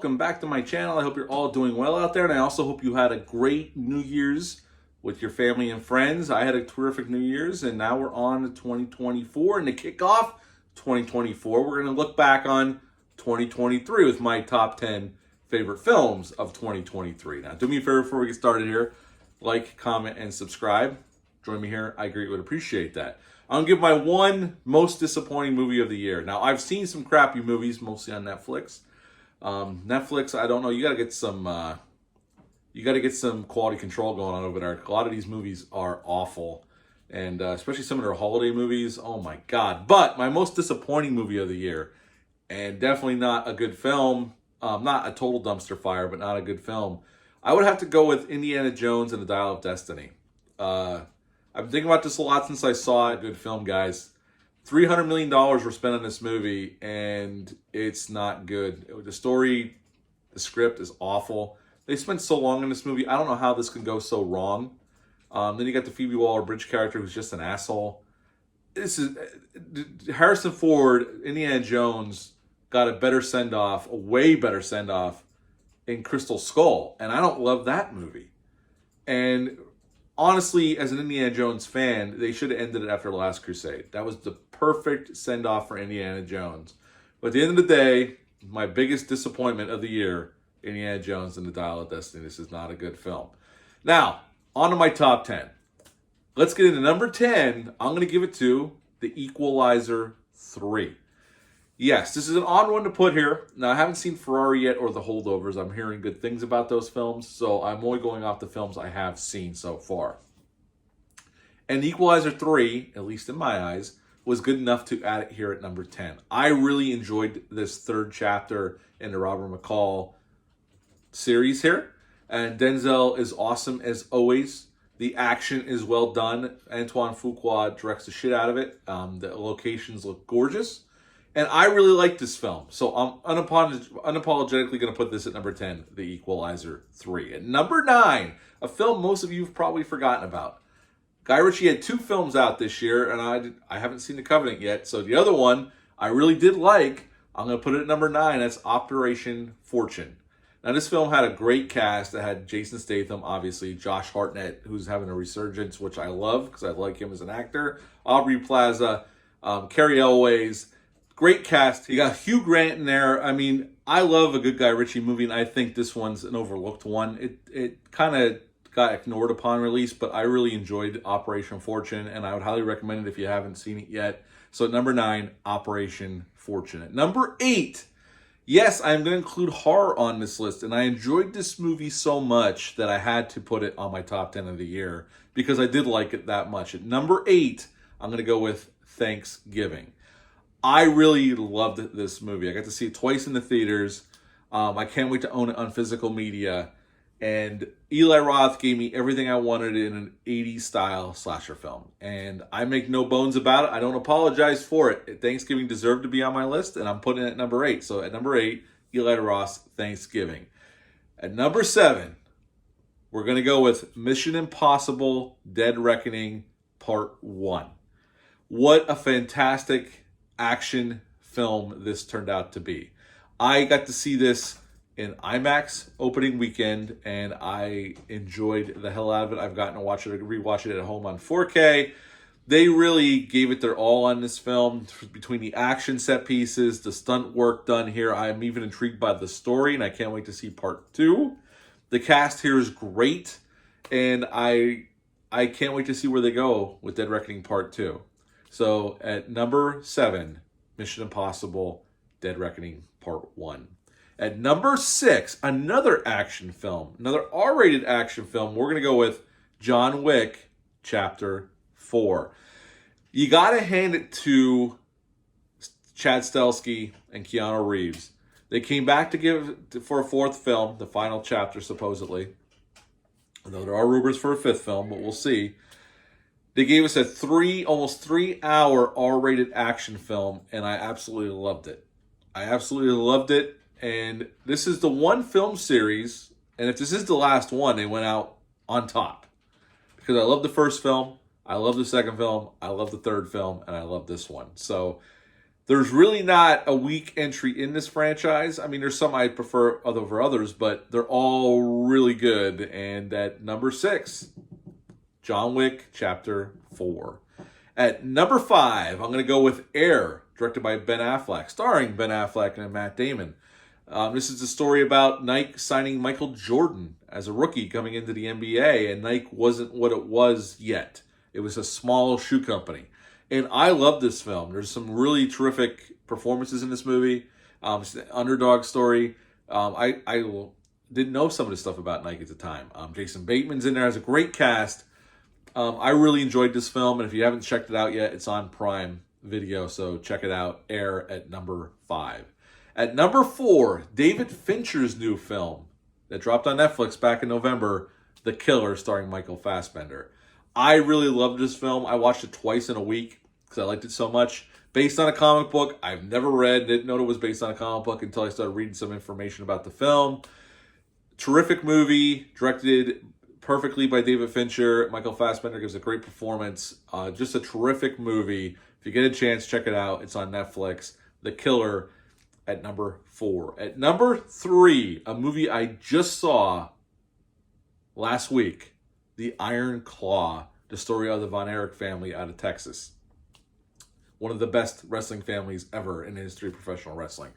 welcome back to my channel. I hope you're all doing well out there, and I also hope you had a great New Year's with your family and friends. I had a terrific New Year's, and now we're on to 2024, and to kick off 2024, we're going to look back on 2023 with my top 10 favorite films of 2023. Now, do me a favor before we get started here. Like, comment, and subscribe. Join me here. I greatly would appreciate that. I'm going to give my one most disappointing movie of the year. Now, I've seen some crappy movies, mostly on Netflix. Netflix, I don't know. You got to get some quality control going on over there. A lot of these movies are awful, and especially some of their holiday movies. Oh my God! But my most disappointing movie of the year, and definitely not a good film. Not a total dumpster fire, but not a good film. I would have to go with Indiana Jones and the Dial of Destiny. I've been thinking about this a lot since I saw it. Good film, guys. $300 million were spent on this movie, and it's not good. The story, the script is awful. They spent so long in this movie. I don't know how this can go so wrong. Then you got the Phoebe Waller-Bridge character who's just an asshole. This is Harrison Ford, Indiana Jones, got a better send-off, a way better send-off in Crystal Skull, and I don't love that movie. And honestly, as an Indiana Jones fan, they should have ended it after Last Crusade. That was the perfect send-off for Indiana Jones. But at the end of the day, my biggest disappointment of the year, Indiana Jones and the Dial of Destiny. This is not a good film. Now, on to my top 10. Let's get into number 10. I'm going to give it to The Equalizer 3. Yes, this is an odd one to put here. Now, I haven't seen Ferrari yet or The Holdovers. I'm hearing good things about those films, so I'm only going off the films I have seen so far. And The Equalizer 3, at least in my eyes, was good enough to add it here at number 10. I really enjoyed this third chapter in the Robert McCall series here. And Denzel is awesome as always. The action is well done. Antoine Fuqua directs the shit out of it. The locations look gorgeous. And I really like this film. So I'm unapologetically going to put this at number 10, The Equalizer 3. At number 9, a film most of you have probably forgotten about. Guy Ritchie had 2 films out this year, and I haven't seen The Covenant yet. So the other one I really did like. I'm going to put it at number 9. That's Operation Fortune. Now, this film had a great cast. It had Jason Statham, obviously, Josh Hartnett, who's having a resurgence, which I love because I like him as an actor, Aubrey Plaza, Carrie Elways. Great cast. You got Hugh Grant in there. I mean, I love a good Guy Ritchie movie, and I think this one's an overlooked one. It kind of got ignored upon release, but I really enjoyed Operation Fortune, and I would highly recommend it if you haven't seen it yet. So at number 9, Operation Fortune. At number 8, yes, I'm going to include horror on this list, and I enjoyed this movie so much that I had to put it on my top 10 of the year because I did like it that much. At number 8, I'm going to go with Thanksgiving. I really loved this movie. I got to see it twice in the theaters. I can't wait to own it on physical media. And Eli Roth gave me everything I wanted in an 80s style slasher film. And I make no bones about it. I don't apologize for it. Thanksgiving deserved to be on my list, and I'm putting it at number 8. So at number 8, Eli Roth, Thanksgiving. At number 7, we're going to go with Mission Impossible Dead Reckoning Part 1. What a fantastic action film this turned out to be. I got to see this in IMAX opening weekend, and I enjoyed the hell out of it. I've gotten to rewatch it at home on 4K. They really gave it their all on this film, between the action set pieces, the stunt work done here. I'm even intrigued by the story, and I can't wait to see part 2. The cast here is great, and I can't wait to see where they go with Dead Reckoning Part 2. So at number 7, Mission Impossible Dead Reckoning Part 1. At number 6, another action film, another R-rated action film. We're going to go with John Wick Chapter 4. You got to hand it to Chad Stahelski and Keanu Reeves. They came back for a 4th film, the final chapter supposedly. Although there are rumors for a 5th film, but we'll see. They gave us a almost 3-hour R-rated action film, and I absolutely loved it. And this is the one film series, and if this is the last one, they went out on top. Because I love the first film, I love the second film, I love the third film, and I love this one. So There's really not a weak entry in this franchise. I mean, there's some I prefer over others, but they're all really good. And at number 6, John Wick Chapter 4. At number 5, I'm going to go with Air, directed by Ben Affleck, starring Ben Affleck and Matt Damon. This is a story about Nike signing Michael Jordan as a rookie coming into the NBA, and Nike wasn't what it was yet. It was a small shoe company. And I love this film. There's some really terrific performances in this movie. It's an underdog story. I didn't know some of this stuff about Nike at the time. Jason Bateman's in there, has a great cast. I really enjoyed this film, and if you haven't checked it out yet, it's on Prime Video, so check it out. Air at number 5. At number 4, David Fincher's new film that dropped on Netflix back in November, The Killer, starring Michael Fassbender. I really loved this film. I watched it twice in a week because I liked it so much. Based on a comic book I've never read, didn't know it was based on a comic book until I started reading some information about the film. Terrific movie, directed perfectly by David Fincher. Michael Fassbender gives a great performance. Just a terrific movie. If you get a chance, check it out. It's on Netflix. The Killer at number 4. At number 3, a movie I just saw last week, The Iron Claw, the story of the Von Erich family out of Texas. One of the best wrestling families ever in the history of professional wrestling.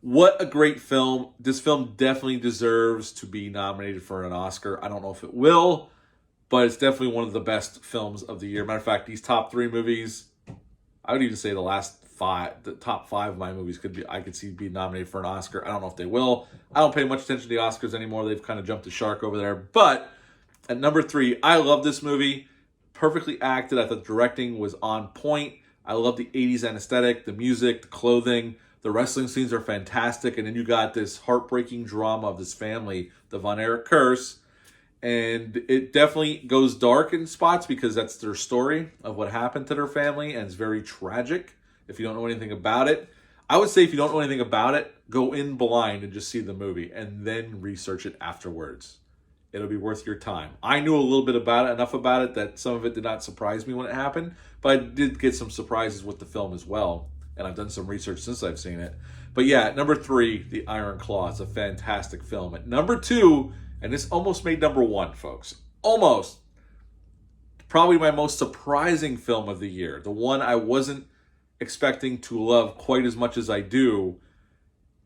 What a great film. This film definitely deserves to be nominated for an Oscar. I don't know if it will, but it's definitely one of the best films of the year. Matter of fact, these top 3 movies, I would even say the top 5 of my movies I could see be nominated for an Oscar. I don't know if they will. I don't pay much attention to the Oscars anymore. They've kind of jumped the shark over there. But at number 3, I love this movie. Perfectly acted. I thought the directing was on point. I love the 80s aesthetic, the music, the clothing. The wrestling scenes are fantastic. And then you got this heartbreaking drama of this family, the Von Erich curse. And it definitely goes dark in spots because that's their story of what happened to their family. And it's very tragic if you don't know anything about it. I would say if you don't know anything about it, go in blind and just see the movie and then research it afterwards. It'll be worth your time. I knew a little bit about it, enough about it that some of it did not surprise me when it happened, but I did get some surprises with the film as well, and I've done some research since I've seen it. But yeah, at number 3, The Iron Claw. It's a fantastic film. At number 2, and this almost made number 1, folks. Almost. Probably my most surprising film of the year. The one I wasn't expecting to love quite as much as I do,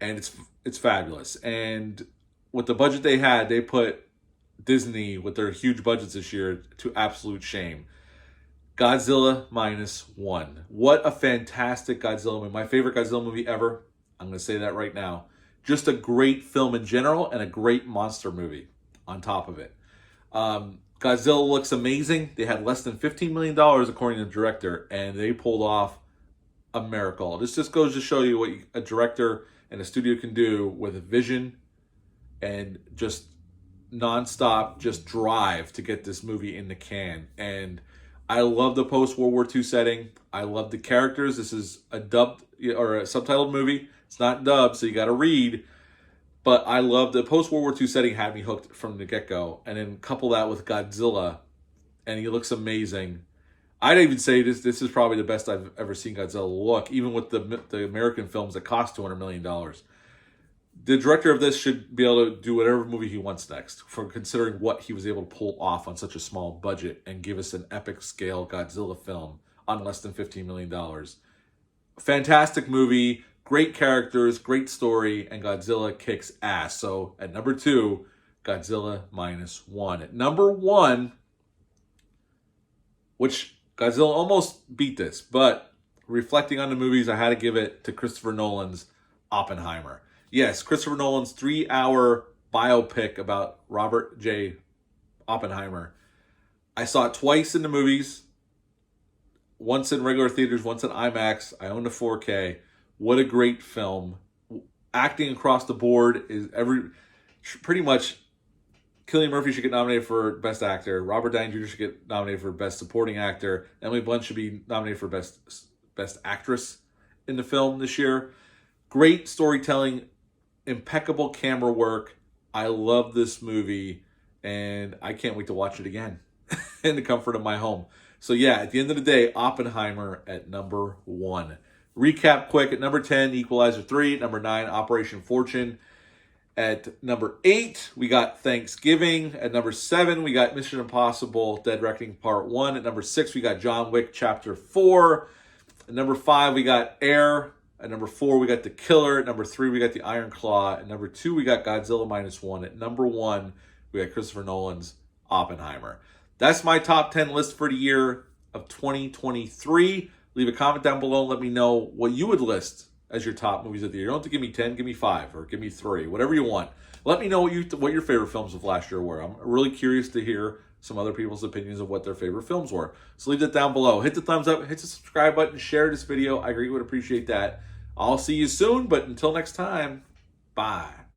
and it's fabulous. And with the budget they had, they put Disney, with their huge budgets this year, to absolute shame. Godzilla Minus One. What a fantastic Godzilla movie. My favorite Godzilla movie ever. I'm going to say that right now. Just a great film in general and a great monster movie on top of it. Godzilla looks amazing. They had less than $15 million according to the director, and they pulled off a miracle. This just goes to show you what a director and a studio can do with a vision and just nonstop just drive to get this movie in the can. And I love the post-World War II setting. I love the characters. This is a dubbed or a subtitled movie. It's not dubbed, so you got to read. But I love the post-World War II setting, had me hooked from the get-go. And then couple that with Godzilla, and he looks amazing. I'd even say this is probably the best I've ever seen Godzilla look, even with the American films that cost $200 million. The director of this should be able to do whatever movie he wants next, for considering what he was able to pull off on such a small budget and give us an epic scale Godzilla film on less than $15 million. Fantastic movie, great characters, great story, and Godzilla kicks ass. So at number 2, Godzilla Minus One. At number 1, which Godzilla almost beat this, but reflecting on the movies, I had to give it to Christopher Nolan's Oppenheimer. Yes, Christopher Nolan's 3-hour biopic about Robert J. Oppenheimer. I saw it twice in the movies. Once in regular theaters, once in IMAX. I own the 4K. What a great film. Acting across the board is pretty much. Cillian Murphy should get nominated for Best Actor. Robert Downey Jr. should get nominated for Best Supporting Actor. Emily Blunt should be nominated for Best Actress in the film this year. Great storytelling. Impeccable camera work. I love this movie, and I can't wait to watch it again in the comfort of my home. So yeah, at the end of the day, Oppenheimer at number 1. Recap quick. At number 10, Equalizer 3. At number 9, Operation Fortune. At number 8, we got Thanksgiving. At number 7, we got Mission Impossible Dead Reckoning Part 1. At number 6, we got John Wick Chapter 4. At number 5, we got Air. At number 4, we got The Killer. At number 3, we got The Iron Claw. At number 2, we got Godzilla Minus One. At number 1, we got Christopher Nolan's Oppenheimer. That's my top 10 list for the year of 2023. Leave a comment down below and let me know what you would list as your top movies of the year. You don't have to give me 10, give me 5, or give me 3, whatever you want. Let me know what your favorite films of last year were. I'm really curious to hear some other people's opinions of what their favorite films were. So leave that down below. Hit the thumbs up, hit the subscribe button, share this video. I really would appreciate that. I'll see you soon, but until next time, bye.